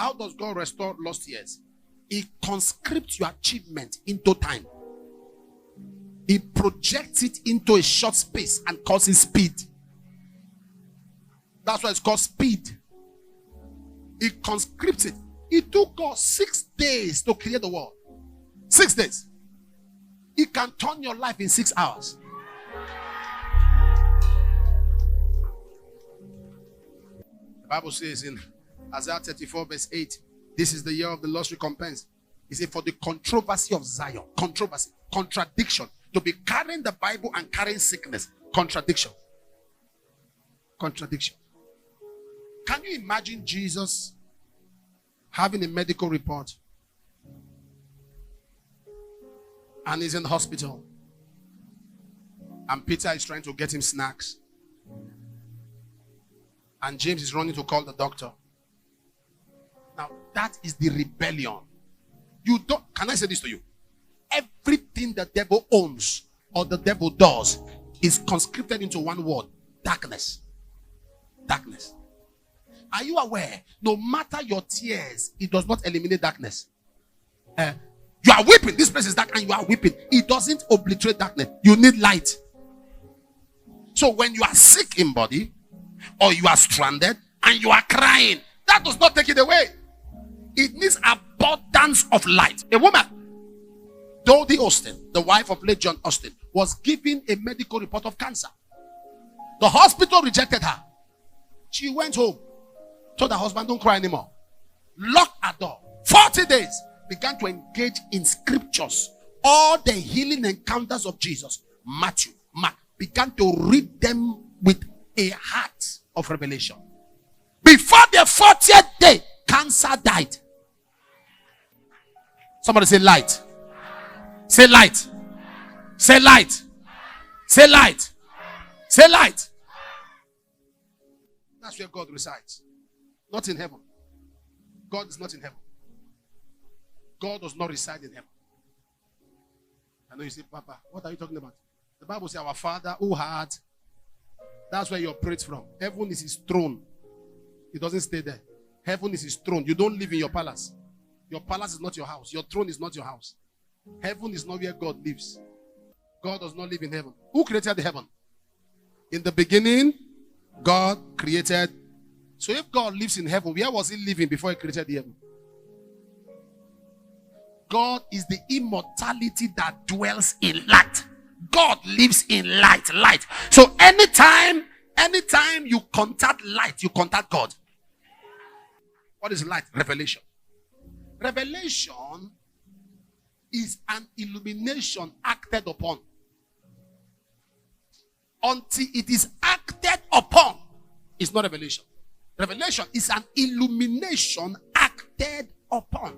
How does God restore lost years? He conscripts your achievement into time. He projects it into a short space and calls it speed. That's why it's called speed. He conscripts it. It took God 6 days to create the world. 6 days. He can turn your life in 6 hours. The Bible says in Isaiah 34 verse 8, this is the year of the Lord's recompense. He said, for the controversy of Zion. Controversy. Contradiction. To be carrying the Bible and carrying sickness. Contradiction. Contradiction. Can you imagine Jesus having a medical report and he's in the hospital and Peter is trying to get him snacks and James is running to call the doctor? Now that is the rebellion. You don't, can I say this to you? Everything the devil owns or the devil does is conscripted into one word: darkness. Darkness. Are you aware? No matter your tears, it does not eliminate darkness. You are weeping. This place is dark and you are weeping. It doesn't obliterate darkness. You need light. So when you are sick in body or you are stranded and you are crying, that does not take it away. It needs abundance of light. A woman, Dodie Austin, the wife of late John Austin, was given a medical report of cancer. The hospital rejected her. She went home, told her husband, don't cry anymore. Locked her door. 40 days. Began to engage in scriptures. All the healing encounters of Jesus, Matthew, Mark, began to read them with a heart of revelation. Before the 40th day, cancer died. Somebody say light. Say light. Say light. Say light. Say light. That's where God resides. Not in heaven. God is not in heaven. God does not reside in heaven. I know you say, Papa, what are you talking about? The Bible says our Father who had, that's where he operates from. Heaven is his throne. He doesn't stay there. Heaven is his throne. You don't live in your palace. Your palace is not your house. Your throne is not your house. Heaven is not where God lives. God does not live in heaven. Who created the heaven? In the beginning, God created. So if God lives in heaven, where was he living before he created the heaven? God is the immortality that dwells in light. God lives in light. Light. So anytime you contact light, you contact God. What is light? Revelation. Revelation is an illumination acted upon. Until it is acted upon, it's not revelation. Revelation is an illumination acted upon.